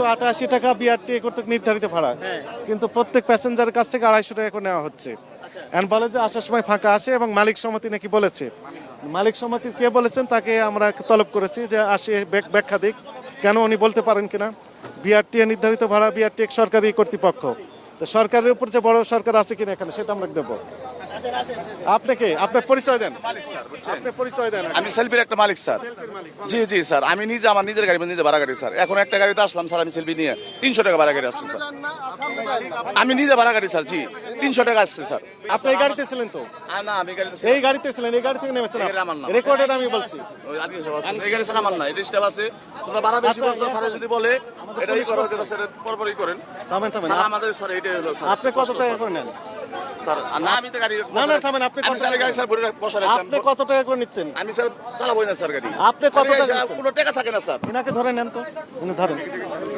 188 টাকা বিআরটি কর্তৃক নির্ধারিত ভাড়া, কিন্তু প্রত্যেক প্যাসেঞ্জারের কাছ থেকে 250 টাকা করে নেওয়া হচ্ছে। এখন বলে যে আসার সময় ফাঁকা আসে, এবং মালিক সমিতি নাকি বলেছে। মালিক সমিতি কে বলেছেন তাকে আমরা তলব করেছি যে আসে ব্যাখ্যা দিক, কেন উনি বলতে পারেন কিনা। বিআরটি নির্ধারিত ভাড়া, বিআরটি এক সরকারি কর্তৃপক্ষ, তো সরকারের উপর যে বড় সরকার আছে কিনা এখানে সেটা আমরা দেবো। আপনাকে আপনার পরিচয় দেন, আপনি পরিচয় দেন। আমি সেলফির একটা মালিক স্যার। জি জি স্যার, আমি নিজে আমার নিজের গাড়ি নিজে ভাড়া গাড়ি স্যার। এখন একটা গাড়িতে আসলাম স্যার, আমি সেলফি নিয়ে 300 টাকা ভাড়া গাড়ি আসছে স্যার। আমি নিজে ভাড়া গাড়ি স্যার। জি, 300 টাকা আসছে স্যার। আপনি এই গাড়িতে ছিলেন তো? না, আমি গাড়িতে এই গাড়িতে ছিলেন, এই গাড়ি থেকে নেমেছেন? এই গাড়ি আমার না। রেকর্ডেড আমি বলছি। এই গাড়ি স্যার আমার না, এটা স্টাফ আছে। তোমরা ভাড়া বেশি বলছো স্যার, যদি বলে এটাই করো যেটা স্যার পরপরই করেন। থামেন থামেন, স্যার আমাদের স্যার এটাই হলো স্যার। আপনি কত টাকা করে নেন? স্যার না, আমি তো গাড়ি না না থামেন, আপনি আমি কত স্যার গাড়ি স্যার বলে বসা রাখছি। আপনি কত টাকা করে নিচ্ছেন? আমি স্যার চালাবোই না স্যার গাড়ি। আপনি কত টাকা নিচ্ছেন? কোনো টাকা থাকে না স্যার। এনাকে ধরে নেন তো, উনি ধরেন।